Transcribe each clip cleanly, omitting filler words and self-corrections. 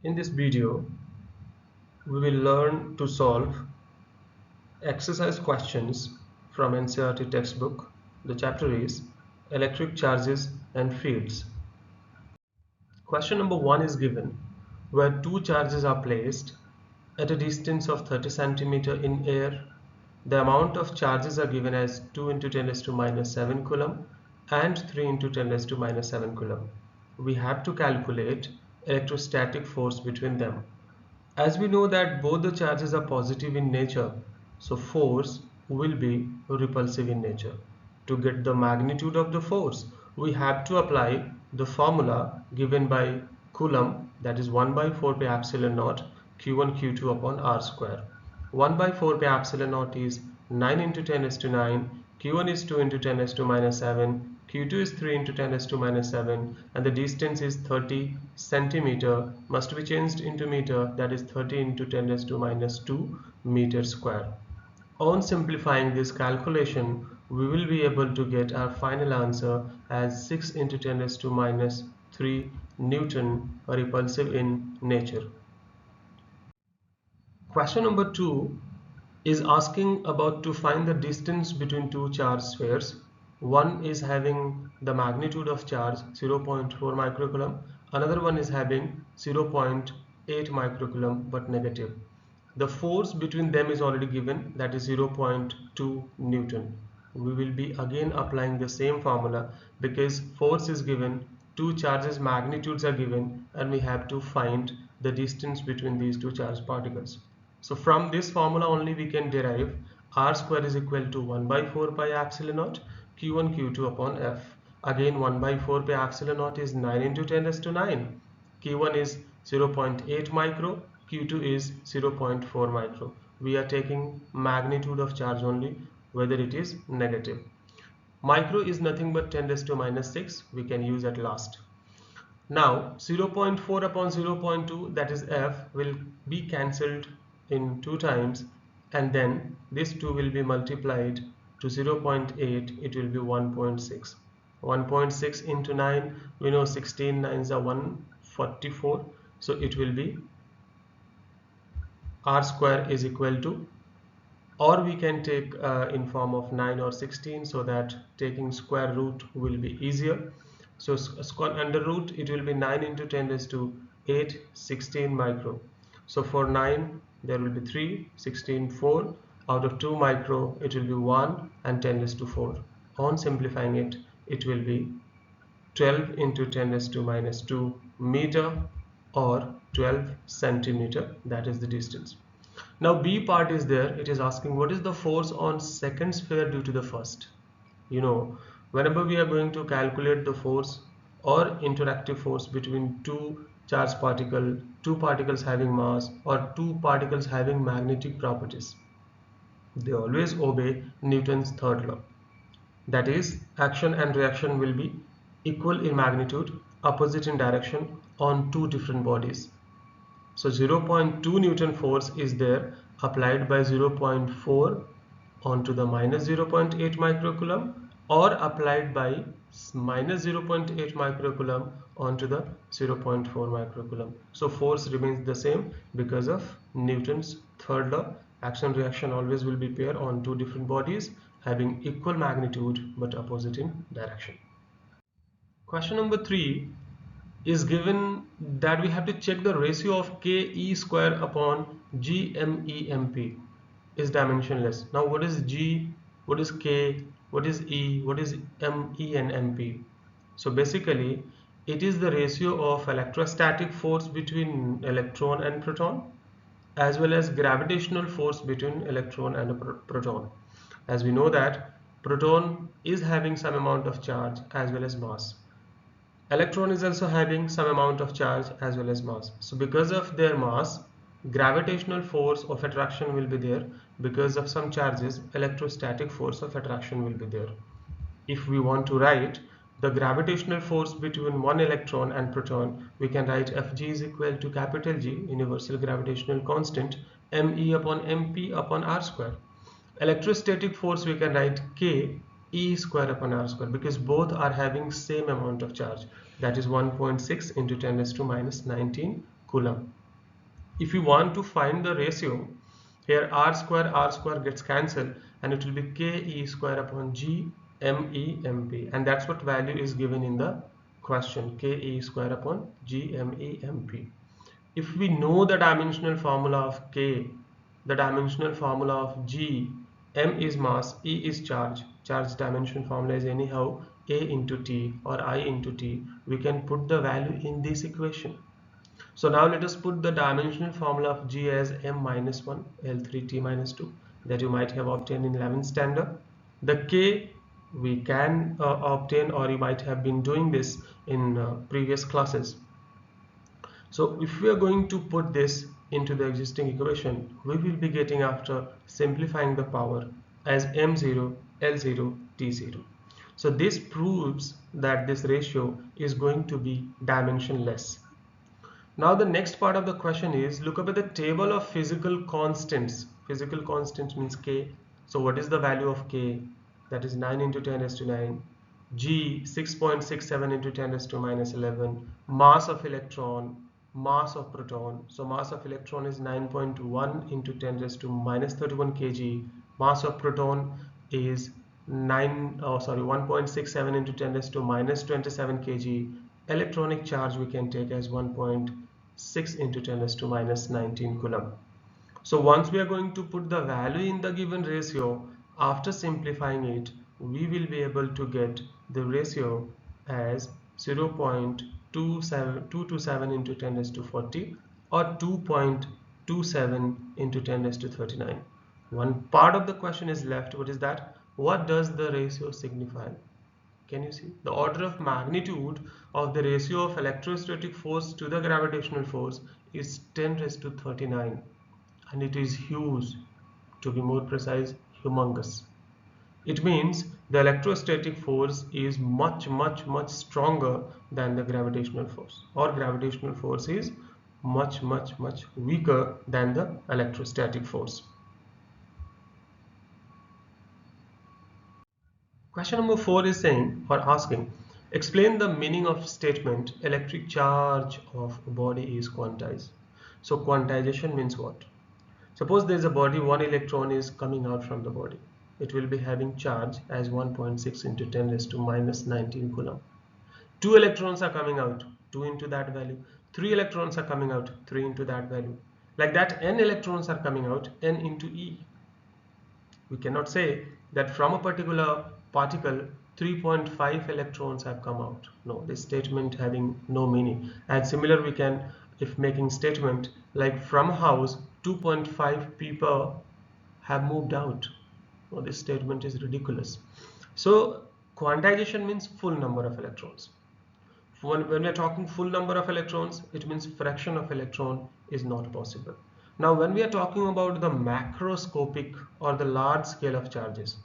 In this video, we will learn to solve exercise questions from Ncert textbook. The chapter is Electric Charges and Fields. Question number 1 is given where two charges are placed at a distance of 30 centimeter in air. The amount of charges are given as 2 into 10 raised to minus 7 coulomb and 3 into 10 raised to minus 7 coulomb. We have to calculate electrostatic force between them. As we know that both the charges are positive in nature, so force will be repulsive in nature. To get the magnitude of the force, we have to apply the formula given by Coulomb, that is 1 by 4 pi epsilon naught Q1 Q2 upon R square. 1 by 4 pi epsilon naught is 9 into 10 raised to 9, Q1 is 2 into 10 raised to minus 7, Q2 is 3 into 10 raised to minus 7, and the distance is 30 centimeter, must be changed into meter, that is 30 into 10 raised to minus 2 meter square. On simplifying this calculation, we will be able to get our final answer as 6 into 10 raised to minus 3 Newton, repulsive in nature. Question number 2 is asking about to find the distance between two charged spheres. One is having the magnitude of charge 0.4 microcoulomb, another one is having 0.8 microcoulomb but negative. The force between them is already given, that is 0.2 Newton. We will be again applying the same formula because force is given, two charges magnitudes are given, and we have to find the distance between these two charged particles. So from this formula only we can derive R square is equal to 1 by 4 pi epsilon naught Q1 Q2 upon F. Again 1 by 4 pi epsilon naught is 9 into 10 raised to 9. Q1 is 0.8 micro, Q2 is 0.4 micro. We are taking magnitude of charge only, whether it is negative. Micro is nothing but 10 raised to minus 6, we can use at last. Now 0.4 upon 0.2, that is F, will be cancelled in 2 times, and then this 2 will be multiplied to 0.8, it will be 1.6. 1.6 into 9, we know 16 9s are 144, so it will be R square is equal to, or we can take in form of 9 or 16, so that taking square root will be easier. So under root it will be 9 into 10 raised to 8, 16 micro. So for 9 there will be 3, 16, 4. Out of 2 micro it will be 1 and 10 raised to 4. On simplifying it, it will be 12 into 10 raised to minus 2 meter or 12 centimeter, that is the distance. Now B part is there, it is asking what is the force on second sphere due to the first. You know, whenever we are going to calculate the force or interactive force between two charged particles, two particles having mass or two particles having magnetic properties, they always obey Newton's third law. That is, action and reaction will be equal in magnitude, opposite in direction on two different bodies. So 0.2 Newton force is there applied by 0.4 onto the minus 0.8 microcoulomb, or applied by minus 0.8 microcoulomb onto the 0.4 microcoulomb. So force remains the same because of Newton's third law. Action reaction always will be pair on two different bodies having equal magnitude but opposite in direction. Question number 3 is given that we have to check the ratio of Ke square upon GMEMP is dimensionless. Now what is G, what is K, what is E, what is ME and MP? So basically it is the ratio of electrostatic force between electron and proton, as well as gravitational force between electron and a proton. As we know that proton is having some amount of charge as well as mass. Electron is also having some amount of charge as well as mass. So because of their mass, gravitational force of attraction will be there. Because of some charges, electrostatic force of attraction will be there. If we want to write the gravitational force between one electron and proton, we can write Fg is equal to capital G, universal gravitational constant, Me upon Mp upon R square. Electrostatic force we can write K E square upon R square, because both are having same amount of charge, that is 1.6 into 10 raised to minus 19 coulomb. If you want to find the ratio, here r square gets cancelled and it will be k e square upon g me mp, and that's what value is given in the question, k e square upon g me mp. If we know the dimensional formula of k, the dimensional formula of g, m is mass, e is charge, charge dimension formula is anyhow a into t or I into t, we can put the value in this equation. So now let us put the dimensional formula of G as m minus 1 L3 t minus 2 that you might have obtained in 11th standard. The K we can obtain, or you might have been doing this in previous classes. So if we are going to put this into the existing equation, we will be getting, after simplifying the power, as m0 L0 t0. So this proves that this ratio is going to be dimensionless. Now the next part of the question is, look up at the table of physical constants. Physical constant means K. So what is the value of K? That is 9 into 10 raised to 9. G 6.67 into 10 raised to minus 11. Mass of electron, mass of proton. So mass of electron is 9.1 into 10 raised to minus 31 kg. Mass of proton is 1.67 into 10 raised to minus 27 kg. Electronic charge we can take as 1.6 into 10 raised to minus 19 coulomb. So once we are going to put the value in the given ratio, after simplifying it, we will be able to get the ratio as 0.227 into 10 raised to 40 or 2.27 into 10 raised to 39. One part of the question is left. What is that? What does the ratio signify? Can you see? The order of magnitude of the ratio of electrostatic force to the gravitational force is 10 raised to 39, and it is huge. To be more precise, humongous. It means the electrostatic force is much stronger than the gravitational force, or gravitational force is much weaker than the electrostatic force. Question number 4 is saying, or asking, explain the meaning of statement electric charge of a body is quantized. So quantization means what? Suppose there is a body, one electron is coming out from the body. It will be having charge as 1.6 into 10 raised to minus 19 coulomb. 2 electrons are coming out, 2 into that value. 3 electrons are coming out, 3 into that value. Like that, n electrons are coming out, n into e. We cannot say that from a particular particle 3.5 electrons have come out. No, this statement having no meaning. And similar, we can, if making statement like from a house 2.5 people have moved out. No, this statement is ridiculous. So quantization means full number of electrons. When we are talking full number of electrons, it means fraction of electron is not possible. Now when we are talking about the macroscopic or the large scale of charges,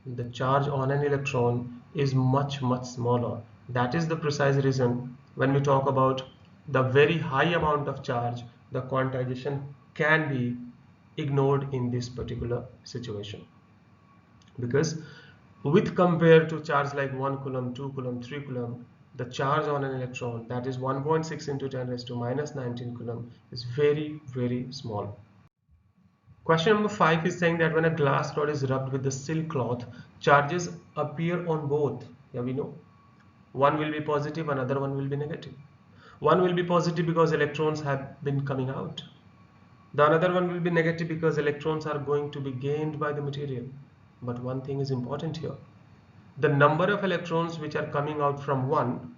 the charge on an electron is much smaller. That is the precise reason when we talk about the very high amount of charge, the quantization can be ignored in this particular situation. Because with compared to charge like 1 coulomb, 2 coulomb, 3 coulomb, the charge on an electron, that is 1.6 into 10 raised to minus 19 coulomb, is very small. Question number 5 is saying that when a glass rod is rubbed with the silk cloth, charges appear on both. Yeah, we know. One will be positive, another one will be negative. One will be positive because electrons have been coming out. The another one will be negative because electrons are going to be gained by the material. But one thing is important here. The number of electrons which are coming out from one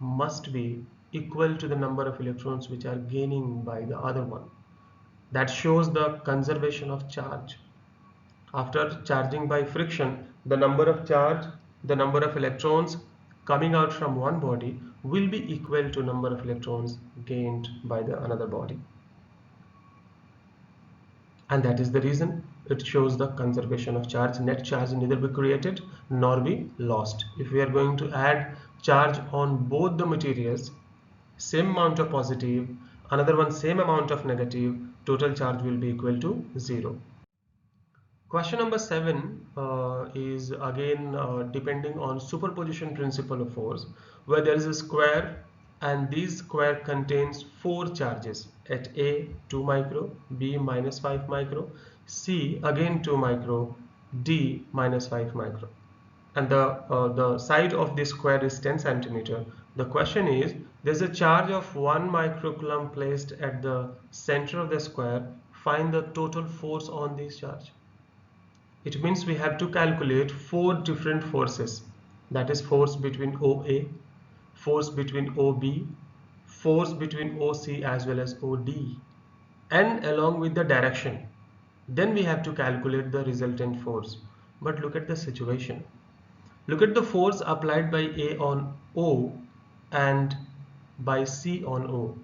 must be equal to the number of electrons which are gaining by the other one. That shows the conservation of charge. After charging by friction, the number of charge, the number of electrons coming out from one body will be equal to number of electrons gained by the another body. And that is the reason it shows the conservation of charge. Net charge neither be created nor be lost. If we are going to add charge on both the materials, same amount of positive, another one same amount of negative, total charge will be equal to 0. Question number 7 is again depending on superposition principle of force, where there is a square and this square contains 4 charges at A 2 micro, B minus 5 micro, C again 2 micro, D minus 5 micro. And the side of this square is 10 centimeter. The question is, there's a charge of 1 microcoulomb placed at the center of the square. Find the total force on this charge. It means we have to calculate 4 different forces. That is force between OA, force between OB, force between OC as well as OD, and along with the direction. Then we have to calculate the resultant force. But look at the situation. Look at the force applied by A on O and by C on O.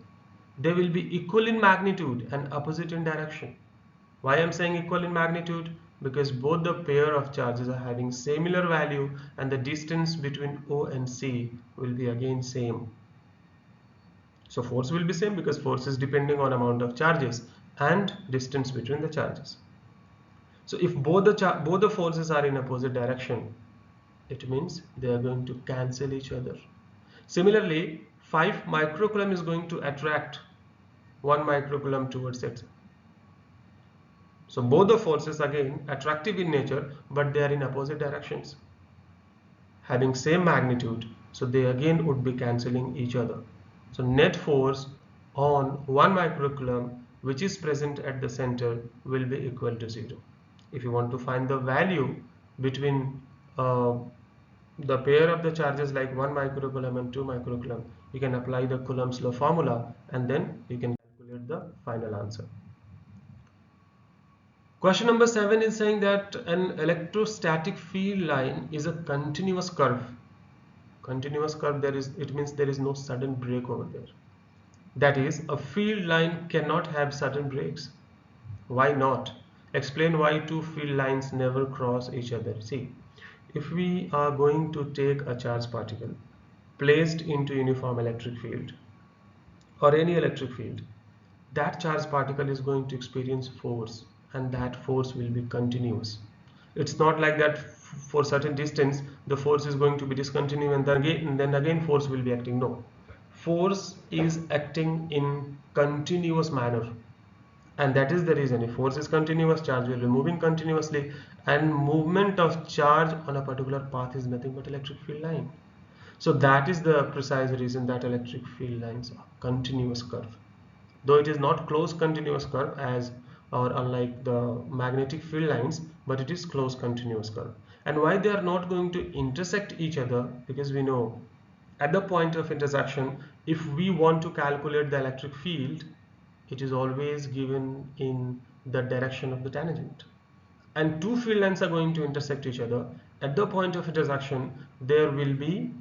They will be equal in magnitude and opposite in direction. Why I am saying equal in magnitude? Because both the pair of charges are having similar value and the distance between O and C will be again same. So force will be same because force is depending on amount of charges and distance between the charges. So if both the forces are in opposite direction, it means they are going to cancel each other. Similarly, 5 microcoulomb is going to attract 1 microcoulomb towards it. So both the forces again attractive in nature, but they are in opposite directions, having same magnitude, so they again would be cancelling each other. So net force on 1 microcoulomb which is present at the center will be equal to 0. If you want to find the value between the pair of the charges like 1 microcoulomb and 2 microcoulomb, you can apply the Coulomb's law formula and then you can calculate the final answer. Question number 7 is saying that an electrostatic field line is a continuous curve. Continuous curve, it means there is no sudden break over there. That is, a field line cannot have sudden breaks. Why not? Explain why two field lines never cross each other. See, if we are going to take a charged particle placed into uniform electric field or any electric field, that charged particle is going to experience force, and that force will be continuous. It's not like that for certain distance the force is going to be discontinuous and then again force will be acting. No, force is acting in continuous manner, and that is the reason if force is continuous, charge will be moving continuously, and movement of charge on a particular path is nothing but electric field line. So that is the precise reason that electric field lines are continuous curve, though it is not closed continuous curve as or unlike the magnetic field lines, but it is closed continuous curve. And why they are not going to intersect each other? Because we know at the point of intersection, if we want to calculate the electric field, it is always given in the direction of the tangent, and two field lines are going to intersect each other. At the point of intersection, there will be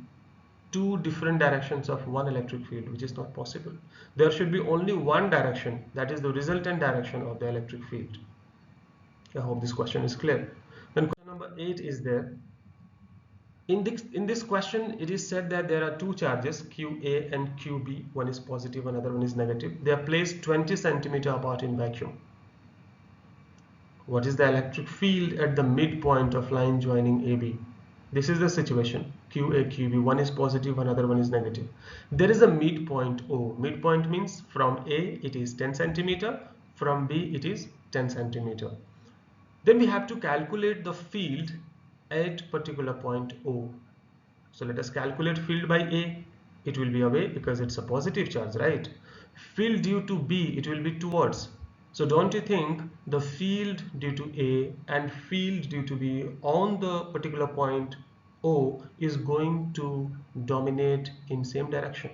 two different directions of one electric field, which is not possible. There should be only one direction, that is the resultant direction of the electric field. I hope this question is clear. Then question number 8 is there. In this question, it is said that there are two charges, QA and QB. One is positive, another one is negative. They are placed 20 centimeter apart in vacuum. What is the electric field at the midpoint of line joining AB? This is the situation. QA, QB, one is positive, another one is negative. There is a midpoint O. Midpoint means from A it is 10 centimeter, from B it is 10 centimeter. Then we have to calculate the field at particular point O. So let us calculate field by A. It will be away because it's a positive charge, right? Field due to B, it will be towards. So don't you think the field due to A and field due to B on the particular point O is going to dominate in same direction?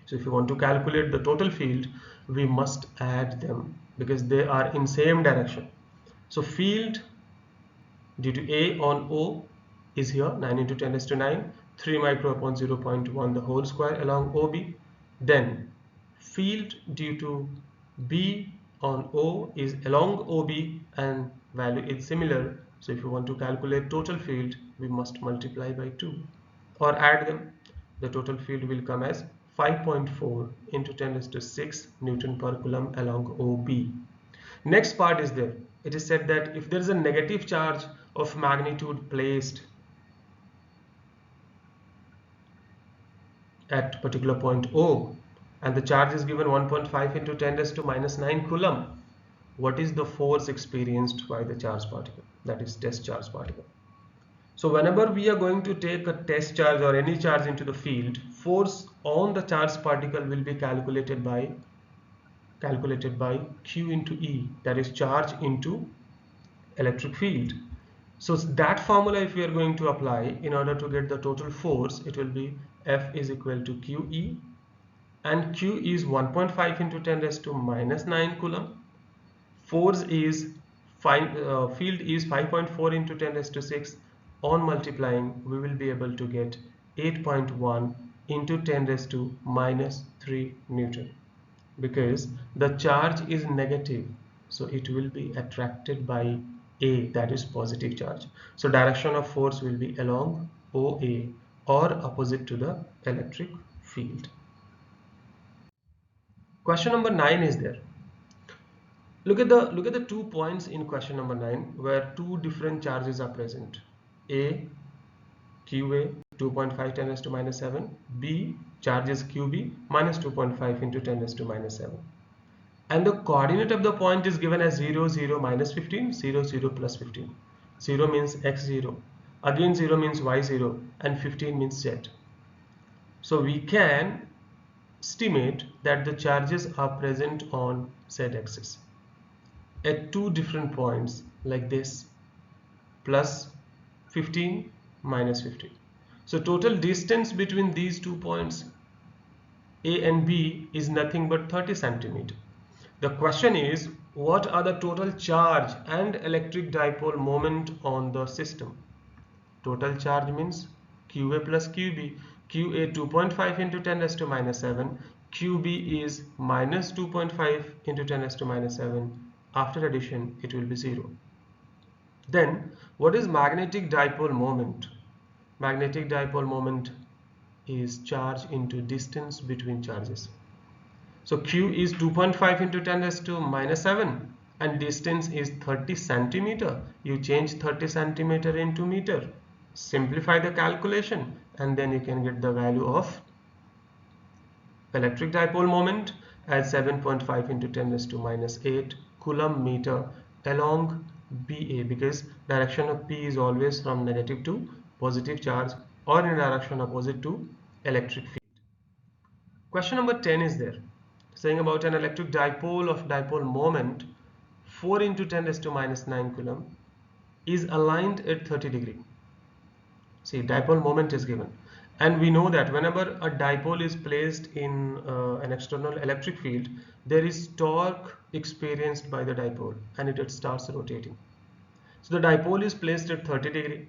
So if you want to calculate the total field, we must add them because they are in same direction. So field due to A on O is here 9 into 10 raised to 9, 3 micro upon 0.1 the whole square along OB. Then field due to B on O is along OB and value is similar. So if you want to calculate total field, we must multiply by 2 or add them. The total field will come as 5.4 into 10 raised to 6 Newton per Coulomb along OB. Next part is there. It is said that if there is a negative charge of magnitude placed at particular point O, and the charge is given 1.5 into 10 raised to minus 9 coulomb, what is the force experienced by the charged particle, that is test charge particle? So whenever we are going to take a test charge or any charge into the field, force on the charged particle will be calculated by Q into E, that is charge into electric field. So that formula, if we are going to apply in order to get the total force, it will be F is equal to QE, and Q is 1.5 into 10 raised to minus 9 coulomb. Force is field is 5.4 into 10 raised to 6. On multiplying, we will be able to get 8.1 into 10 raised to minus 3 Newton, because the charge is negative, so it will be attracted by A, that is positive charge. So direction of force will be along OA, or opposite to the electric field. Question number 9 is there. Look at the 2 points in question number 9 where 2 different charges are present. A, QA 2.5 10 raised to minus 7, B charge is QB minus 2.5 into 10 raised to minus 7. And the coordinate of the point is given as 0, 0, minus 15, 0, 0, plus 15. 0 means x0, again 0 means y0, and 15 means z. So we can estimate that the charges are present on z-axis at 2 different points like this, plus 15, minus 15. So total distance between these 2 points A and B is nothing but 30 centimeter. The question is, what are the total charge and electric dipole moment on the system? Total charge means QA plus QB. QA 2.5 into 10 raised to minus 7. QB is minus 2.5 into 10 raised to minus 7. After addition, it will be 0. Then, what is magnetic dipole moment? Magnetic dipole moment is charge into distance between charges. So Q is 2.5 into 10 raised to minus 7, and distance is 30 centimeter. You change 30 centimeter into meter. Simplify the calculation, and then you can get the value of electric dipole moment as 7.5 into 10 raised to minus 8 coulomb meter along BA, because direction of P is always from negative to positive charge, or in direction opposite to electric field. Question number 10 is there, saying about an electric dipole of dipole moment 4 into 10 raised to minus 9 coulomb is aligned at 30 degree. See, dipole moment is given, and we know that whenever a dipole is placed in an external electric field, there is torque experienced by the dipole, and it starts rotating. So the dipole is placed at 30 degree.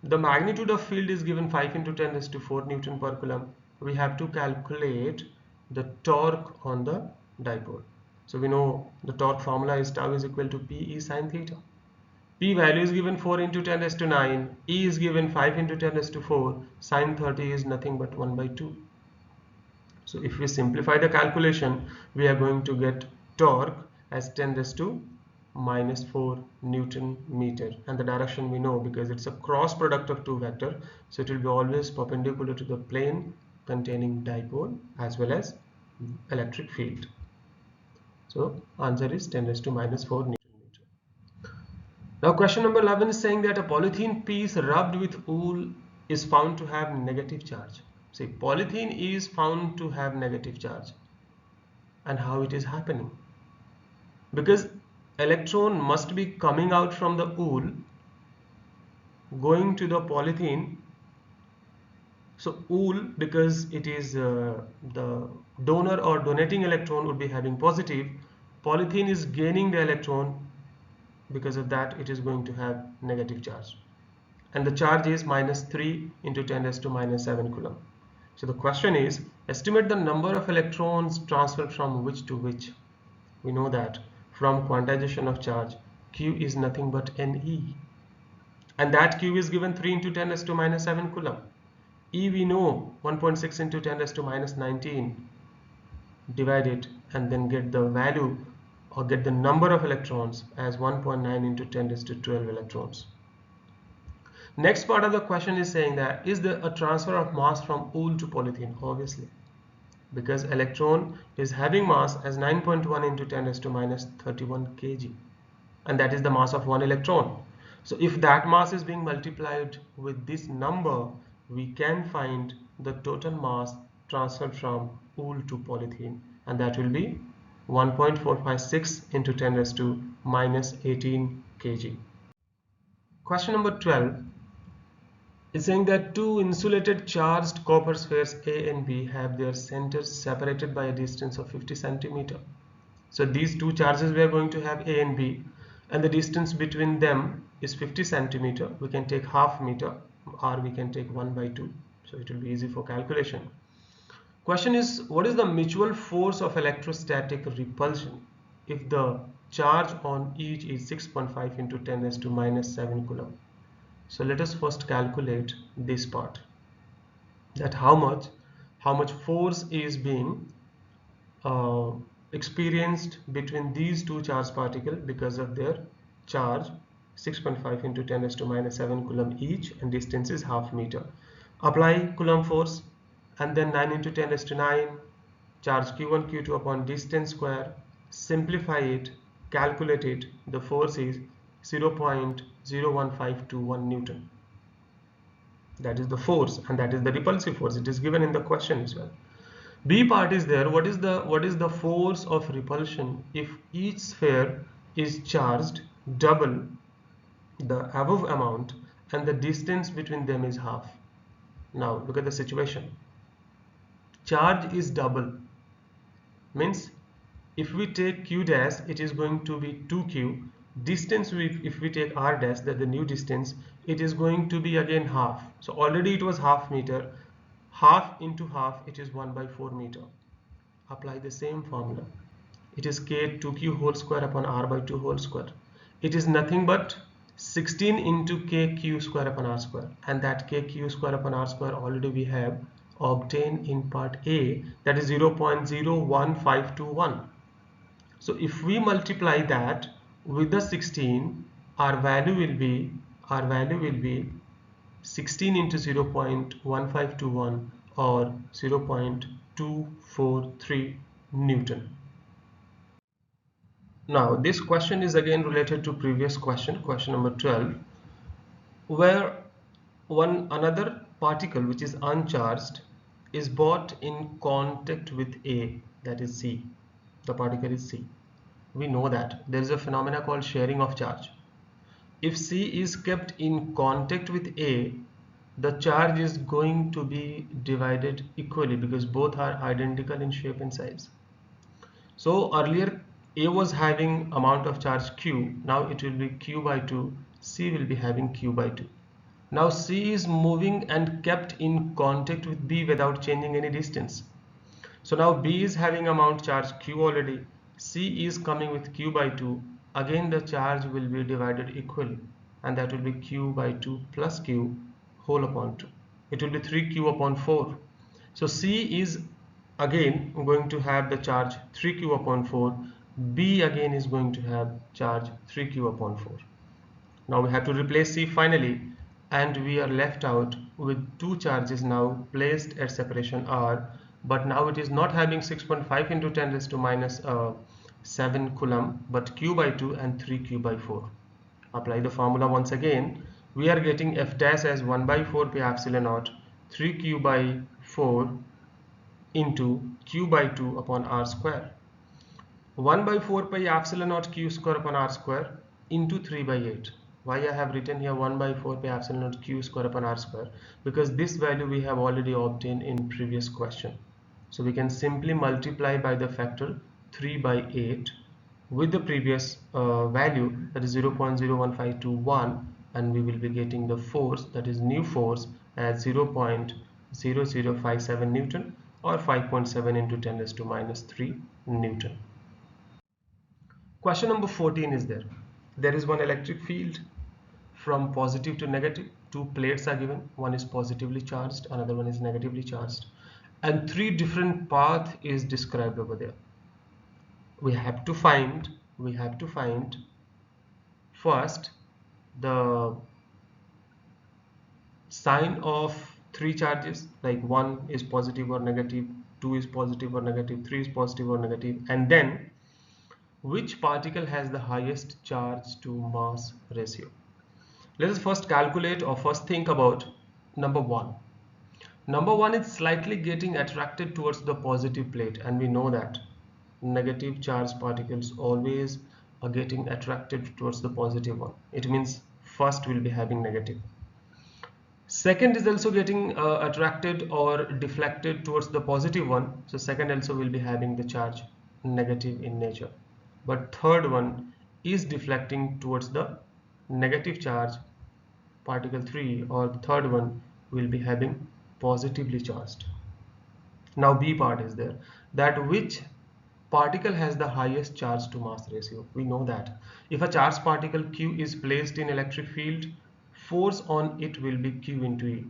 The magnitude of field is given 5 into 10 raised to 4 Newton per coulomb. We have to calculate the torque on the dipole. So we know the torque formula is tau is equal to PE sin theta. P value is given 4 into 10 raised to 9. E is given 5 into 10 raised to 4. Sin 30 is nothing but 1 by 2. So if we simplify the calculation, we are going to get torque as 10 raised to minus 4 Newton meter, and the direction we know because it's a cross product of 2 vector, so it will be always perpendicular to the plane containing dipole as well as electric field. So answer is 10 raised to minus 4 Newton meter. Now question number 11 is saying that a polythene piece rubbed with wool is found to have negative charge. See, polythene is found to have negative charge, and how it is happening? Because electron must be coming out from the wool going to the polythene. So wool, because it is the donor or donating electron would be having positive, polythene is gaining the electron, because of that it is going to have negative charge, and the charge is minus 3 into 10 raised to minus 7 coulomb. So the question is, estimate the number of electrons transferred from which to which. We know that from quantization of charge, Q is nothing but Ne, and that Q is given 3 into 10 raised to minus 7 coulomb. E we know 1.6 into 10 raised to minus 19. Divide it and then get the value or get the number of electrons as 1.9 into 10 raised to 12 electrons. Next part of the question is saying that is there a transfer of mass from wool to polythene? Obviously, because electron is having mass as 9.1 into 10 raised to minus 31 kg, and that is the mass of one electron. So if that mass is being multiplied with this number, we can find the total mass transferred from wool to polythene, and that will be 1.456 into 10 raised to minus 18 kg. Question number 12 is saying that two insulated charged copper spheres A and B have their centers separated by a distance of 50 centimeter. So these two charges we are going to have A and B, and the distance between them is 50 centimeter. We can take half meter, or we can take 1 by 2. So it will be easy for calculation. Question is, what is the mutual force of electrostatic repulsion if the charge on each is 6.5 into 10 raised to minus 7 coulomb? So let us first calculate this part, that how much force is being experienced between these two charged particles because of their charge 6.5 into 10 raised to minus 7 coulomb each, and distance is half meter. Apply coulomb force, and then 9 into 10 raised to 9 charge q1 q2 upon distance square. Simplify it, calculate it. The force is 0.01521 Newton. That is the force, and that is the repulsive force. It is given in the question as well. B part is there. What is the force of repulsion if each sphere is charged double the above amount and the distance between them is half? Now look at the situation. Charge is double, means if we take q dash, it is going to be 2q. Distance, if we take r dash, that the new distance, it is going to be again half. So already it was half meter. Half into half, it is 1 by 4 meter. Apply the same formula. It is k 2q whole square upon r by 2 whole square. It is nothing but 16 into kq square upon r square, and that kq square upon r square already we have obtained in part A, that is 0.01521. So if we multiply that with the 16, our value will be 16 into 0.1521 or 0.243 Newton. Now this question is again related to previous question number 12, where another particle which is uncharged is brought in contact with A, that is C. The particle is C. We know that there is a phenomena called sharing of charge. If C is kept in contact with A, the charge is going to be divided equally because both are identical in shape and size. So earlier A was having amount of charge Q, now it will be Q by 2, C will be having Q by 2. Now C is moving and kept in contact with B without changing any distance. So now B is having amount charge Q already, C is coming with Q by 2, again the charge will be divided equally, and that will be Q by 2 plus Q whole upon 2. It will be 3Q upon 4. So C is again going to have the charge 3Q upon 4, B again is going to have charge 3Q upon 4. Now we have to replace C finally, and we are left out with two charges now placed at separation R, but now it is not having 6.5 into 10 raised to minus 7 coulomb, but Q by 2 and 3Q by 4. Apply the formula once again. We are getting F dash as 1 by 4 pi epsilon naught 3Q by 4 into Q by 2 upon R square. 1 by 4 pi epsilon naught Q square upon R square into 3 by 8. Why I have written here 1 by 4 pi epsilon naught Q square upon R square? Because this value we have already obtained in previous question. So we can simply multiply by the factor 3 by 8 with the previous value, that is 0.01521, and we will be getting the force, that is new force, as 0.0057 Newton or 5.7 into 10 raised to minus 3 Newton. Question number 14 is there. There is one electric field from positive to negative. Two plates are given. One is positively charged, another one is negatively charged, and three different paths is described over there. We have to find first the sign of three charges, like 1 is positive or negative, 2 is positive or negative, 3 is positive or negative, and then which particle has the highest charge to mass ratio. Let us first calculate or first think about number 1. Number 1 is slightly getting attracted towards the positive plate, and we know that negative charged particles always are getting attracted towards the positive one. It means first will be having negative. Second is also getting attracted or deflected towards the positive one. So second also will be having the charge negative in nature. But third one is deflecting towards the negative charge. Particle 3 or the third one will be having positively charged. Now B part is there, that which particle has the highest charge to mass ratio. We know that if a charged particle Q is placed in electric field, force on it will be Q into E,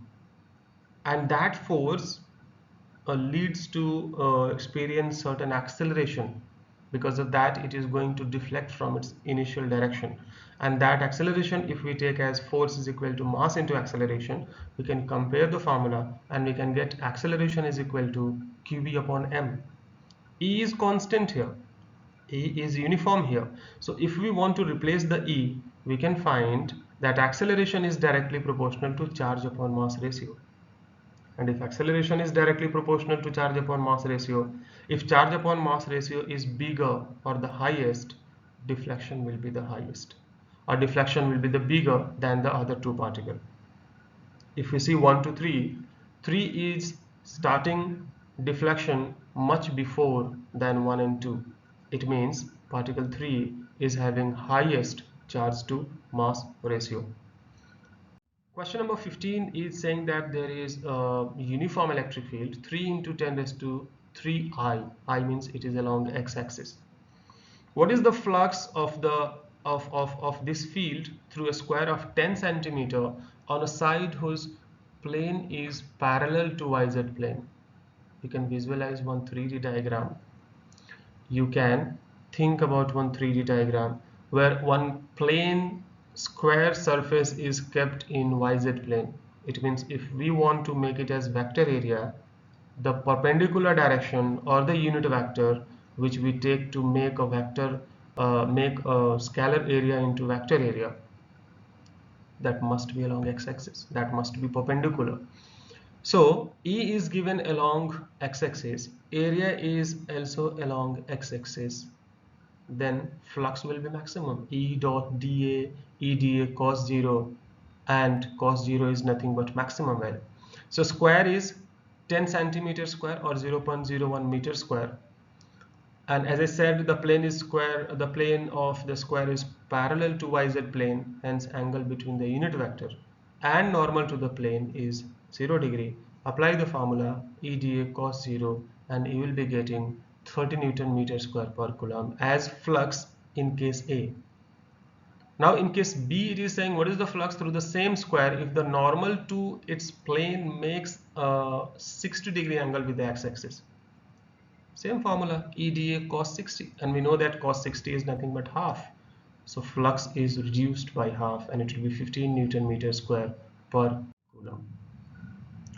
and that force leads to experience certain acceleration. Because of that, it is going to deflect from its initial direction, and that acceleration, if we take as force is equal to mass into acceleration, we can compare the formula and we can get acceleration is equal to qv upon m. E is constant here, E is uniform here. So if we want to replace the E, we can find that acceleration is directly proportional to charge upon mass ratio. And if acceleration is directly proportional to charge upon mass ratio, if charge upon mass ratio is bigger or the highest, deflection will be the highest, or deflection will be the bigger than the other two particles. If we see 1 to 3, 3 is starting deflection much before than 1 and 2. It means particle 3 is having highest charge to mass ratio. Question number 15 is saying that there is a uniform electric field 3 into 10 raised to 3 I means it is along the x-axis. What is the flux of this field through a square of 10 centimeter on a side whose plane is parallel to YZ plane? You can visualize one 3D diagram. You can think about one 3D diagram where one plane square surface is kept in YZ plane. It means if we want to make it as vector area, the perpendicular direction or the unit vector which we take to make a vector, make a scalar area into vector area, that must be along x-axis, that must be perpendicular. So E is given along x-axis, area is also along x-axis, then flux will be maximum. E dot dA, E dA cos 0, and cos 0 is nothing but maximum value. So square is 10 centimeter square or 0.01 meter square, and as I said, the plane is square, the plane of the square is parallel to YZ plane, hence angle between the unit vector and normal to the plane is 0 degree. Apply the formula E dA cos 0 and you will be getting 30 Newton meter square per coulomb as flux in case A. Now in case B, it is saying what is the flux through the same square if the normal to its plane makes a 60 degree angle with the x-axis. Same formula, E dA cos 60, and we know that cos 60 is nothing but half. So flux is reduced by half and it will be 15 Newton meter square per coulomb.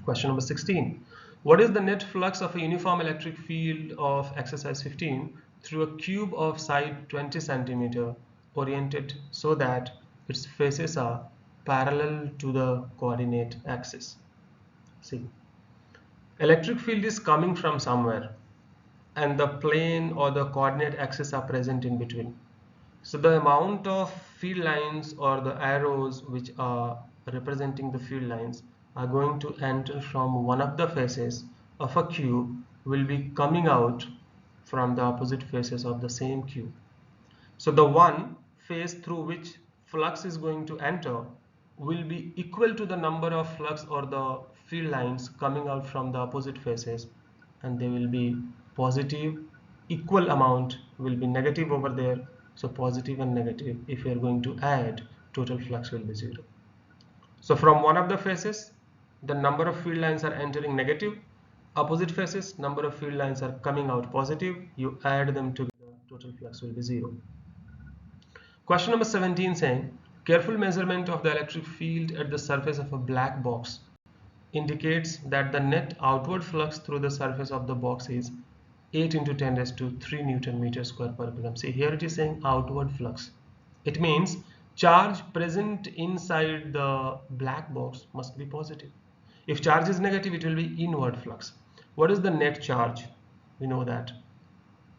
Question number 16. What is the net flux of a uniform electric field of exercise 15 through a cube of side 20 centimeter oriented so that its faces are parallel to the coordinate axis? See, electric field is coming from somewhere and the plane or the coordinate axis are present in between. So the amount of field lines or the arrows which are representing the field lines are going to enter from one of the faces of a cube will be coming out from the opposite faces of the same cube. So the one face through which flux is going to enter will be equal to the number of flux or the field lines coming out from the opposite faces, and they will be positive, equal amount will be negative over there. So positive and negative, if we are going to add, total flux will be 0. So from one of the faces, the number of field lines are entering negative, opposite faces, number of field lines are coming out positive, you add them together, total flux will be 0. Question number 17 saying, Careful measurement of the electric field at the surface of a black box indicates that the net outward flux through the surface of the box is 8 into 10 raised to 3 Newton meter square per coulomb. See, here it is saying outward flux. It means charge present inside the black box must be positive. If charge is negative, it will be inward flux. What is the net charge? We know that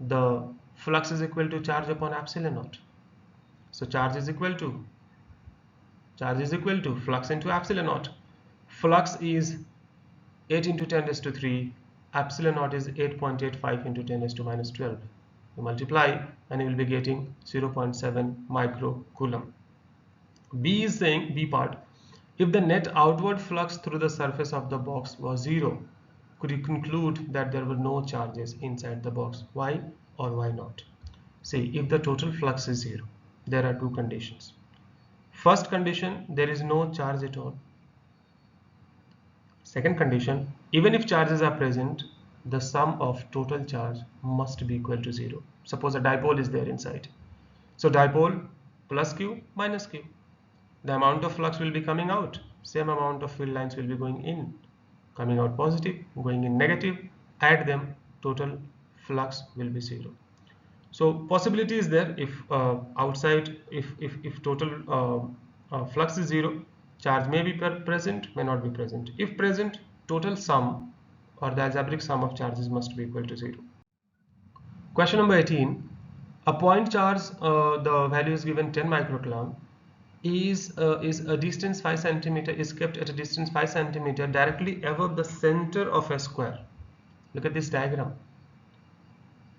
the flux is equal to charge upon epsilon naught. So charge is equal to flux into epsilon naught. Flux is 8 into 10 raised to 3. Epsilon naught is 8.85 into 10 raised to minus 12. You multiply and you will be getting 0.7 microcoulomb. B is saying, B part, if the net outward flux through the surface of the box was 0, could you conclude that there were no charges inside the box? Why or why not? See, if the total flux is 0, there are two conditions. First condition, there is no charge at all. Second condition, even if charges are present, the sum of total charge must be equal to 0. Suppose a dipole is there inside. So dipole plus Q minus Q. The amount of flux will be coming out. Same amount of field lines will be going in. Coming out positive, going in negative. Add them, total flux will be 0. So possibility is there if outside, if total flux is 0, charge may be present, may not be present. If present, total sum or the algebraic sum of charges must be equal to 0. Question number 18. A point charge, the value is given 10 microcoulomb, is a distance 5 centimeter, is kept at a distance 5 centimeter directly above the center of a square. Look at this diagram.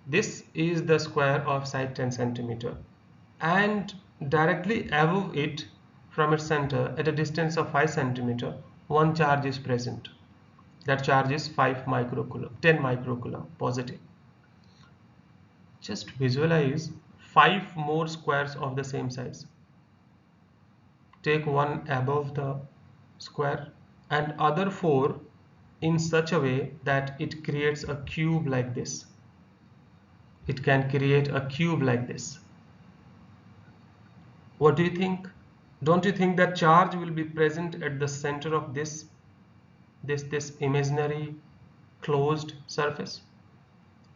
This is the square of side 10 centimeter, and directly above it from its center at a distance of 5 centimeter, one charge is present. That charge is 5 microcoulomb, 10 microcoulomb positive. Just visualize 5 more squares of the same size. Take one above the square and other 4 in such a way that it creates a cube like this. It can create a cube like this. What do you think? Don't you think that charge will be present at the center of this imaginary closed surface?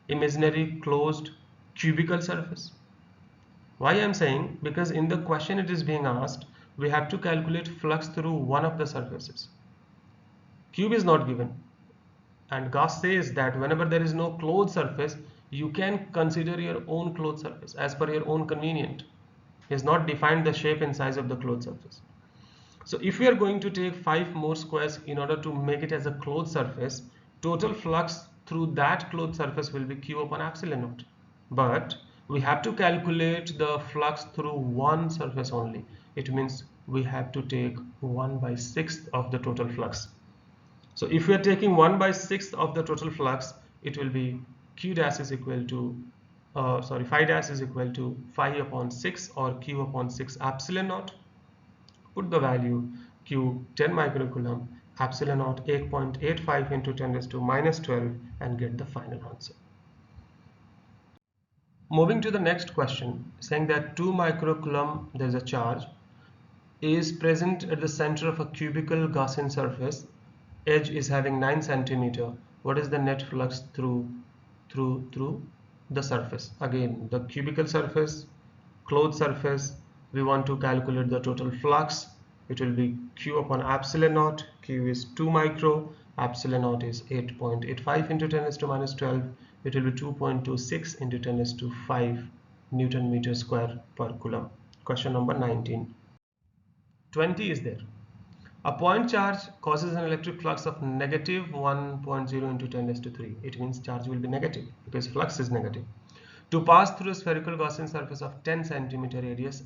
Imaginary closed cubical surface. Why I am saying? Because in the question it is being asked, we have to calculate flux through one of the surfaces. Cube is not given. And Gauss says that whenever there is no closed surface, you can consider your own closed surface as per your own convenient. He has not defined the shape and size of the closed surface. So if we are going to take 5 more squares in order to make it as a closed surface, total flux through that closed surface will be Q upon epsilon naught. But we have to calculate the flux through one surface only. It means we have to take 1/6 of the total flux. So if we are taking 1/6 of the total flux, it will be Q dash is equal to, phi dash is equal to phi upon 6 or Q upon 6 epsilon naught. Put the value Q 10 microcoulomb, epsilon naught 8.85 into 10 raised to minus 12 and get the final answer. Moving to the next question, saying that 2 microcoulomb, there is a charge, is present at the center of a cubical Gaussian surface. Edge is having 9 centimeter. What is the net flux through the surface? Again, the cubical surface, closed surface, we want to calculate the total flux. It will be Q upon epsilon naught. Q is 2 micro, epsilon naught is 8.85 into 10 raised to minus 12. It will be 2.26 into 10 raised to 5 Newton meter square per coulomb. Question number 19. 20 is there. A point charge causes an electric flux of negative 1.0 into 10 raised to 3. It means charge will be negative because flux is negative. To pass through a spherical Gaussian surface of 10 centimeter radius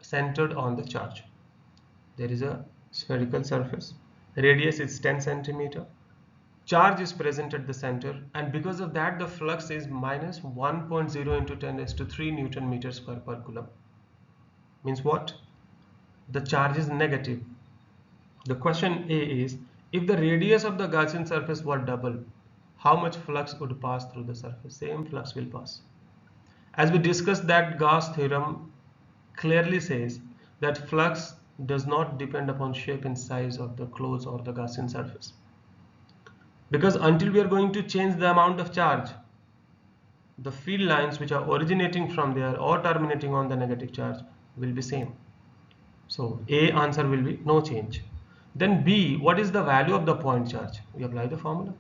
centered on the charge. There is a spherical surface. Radius is 10 centimeter. Charge is present at the center, and because of that, the flux is minus 1.0 into 10 raised to 3 Newton meter square per coulomb. Means what? The charge is negative. The question A is, if the radius of the Gaussian surface were double, how much flux would pass through the surface? Same flux will pass. As we discussed, that Gauss theorem clearly says that flux does not depend upon shape and size of the closed or the Gaussian surface. Because until we are going to change the amount of charge, the field lines which are originating from there or terminating on the negative charge will be same. So A answer will be no change. Then B, what is the value of the point charge? We apply the formula.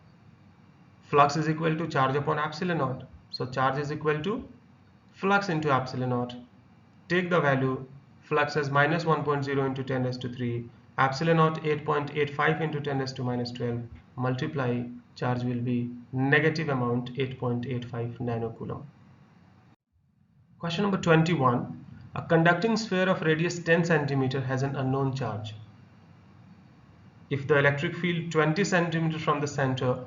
Flux is equal to charge upon epsilon naught. So charge is equal to flux into epsilon naught. Take the value, flux as minus 1.0 into 10 raised to 3, epsilon naught 8.85 into 10 raised to minus 12, multiply, charge will be negative amount 8.85 nanocoulomb. Question number 21. A conducting sphere of radius 10 centimeter has an unknown charge. If the electric field 20 centimeter from the center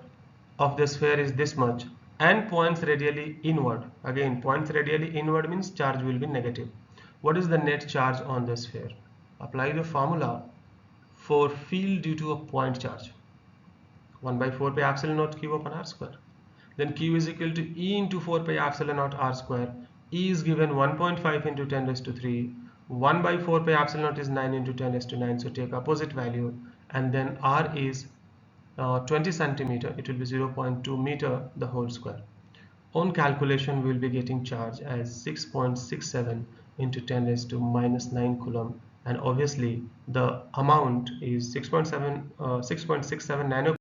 of the sphere is this much and points radially inward, again points radially inward means charge will be negative. What is the net charge on the sphere? Apply the formula for field due to a point charge. 1 by 4 pi epsilon naught q upon r square. Then q is equal to E into 4 pi epsilon naught r square. E is given 1.5 into 10 raised to 3. 1 by 4 pi epsilon naught is 9 into 10 raised to 9. So take opposite value, and then r is 20 centimeter. It will be 0.2 meter the whole square. On calculation, we will be getting charge as 6.67 into 10 raised to minus 9 coulomb, and obviously the amount is 6.67 nanocoulomb,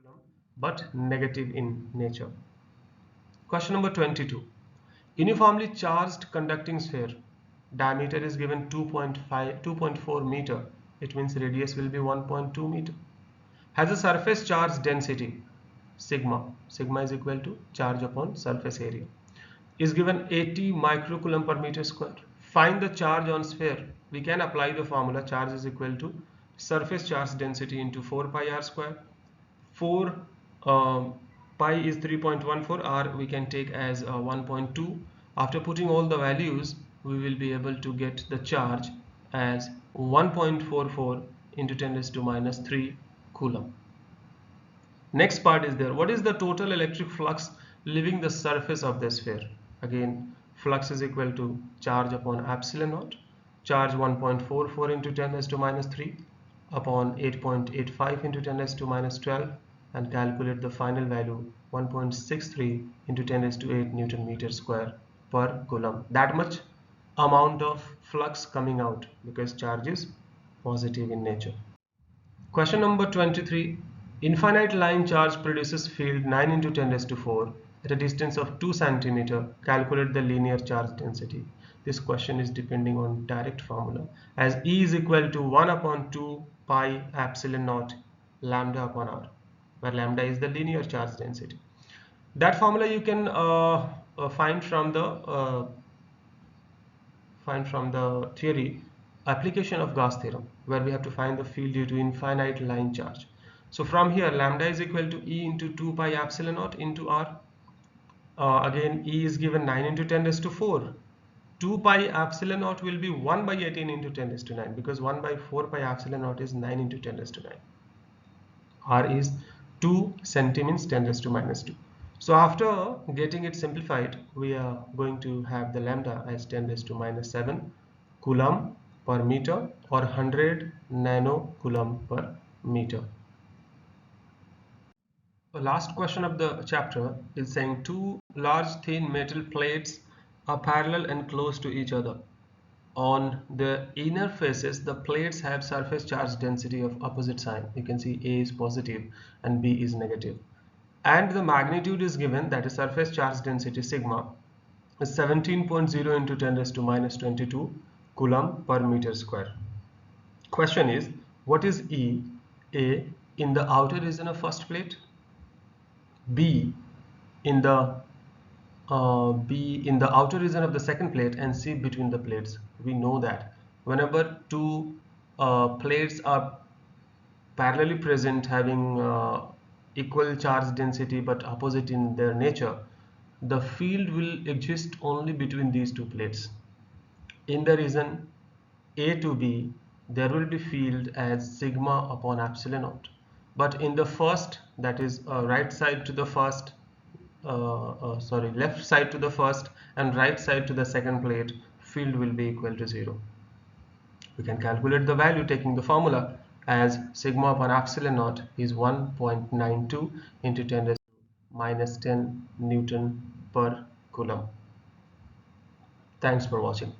but negative in nature. Question number 22. Uniformly charged conducting sphere. Diameter is given 2.4 meter. It means radius will be 1.2 meter. Has a surface charge density sigma. Sigma is equal to charge upon surface area. Is given 80 microcoulomb per meter square. Find the charge on sphere. We can apply the formula. Charge is equal to surface charge density into 4 pi r square. 4 pi is 3.14, r we can take as 1.2. After putting all the values, we will be able to get the charge as 1.44 into 10 raised to minus 3 coulomb. Next part is there. What is the total electric flux leaving the surface of the sphere? Again, flux is equal to charge upon epsilon naught. Charge 1.44 into 10 raised to minus 3 upon 8.85 into 10 raised to minus 12, and calculate the final value 1.63 into 10 raised to 8 Newton meter square per coulomb. That much amount of flux coming out because charge is positive in nature. Question number 23. Infinite line charge produces field 9 into 10 raised to 4 at a distance of 2 centimeter. Calculate the linear charge density. This question is depending on direct formula, as E is equal to 1 upon 2 pi epsilon naught lambda upon r, where lambda is the linear charge density. That formula you can find from the theory application of Gauss theorem, where we have to find the field due to infinite line charge. So from here, lambda is equal to E into 2 pi epsilon naught into r. Again, E is given 9 into 10 raised to 4. 2 pi epsilon naught will be 1 by 18 into 10 raised to 9, because 1 by 4 pi epsilon naught is 9 into 10 raised to 9. R is 2 centimeters 10 raised to minus 2. So after getting it simplified, we are going to have the lambda as 10 raised to minus 7 coulomb per meter, or 100 nanocoulomb per meter. The last question of the chapter is saying two large thin metal plates are parallel and close to each other. On the inner faces, the plates have surface charge density of opposite sign. You can see A is positive and B is negative. And the magnitude is given, that is surface charge density sigma is 17.0 into 10 raised to minus 22 coulomb per meter square. Question is, what is E? A in the outer region of first plate, B in the outer region of the second plate, and C between the plates. We know that whenever two plates are parallelly present, having equal charge density but opposite in their nature, the field will exist only between these two plates. In the region A to B, there will be field as sigma upon epsilon naught. But in the first, that is right side to the first, left side to the first and right side to the second plate, field will be equal to 0. We can calculate the value taking the formula as sigma upon epsilon naught is 1.92 into 10 raised to minus 10 Newton per coulomb. Thanks for watching.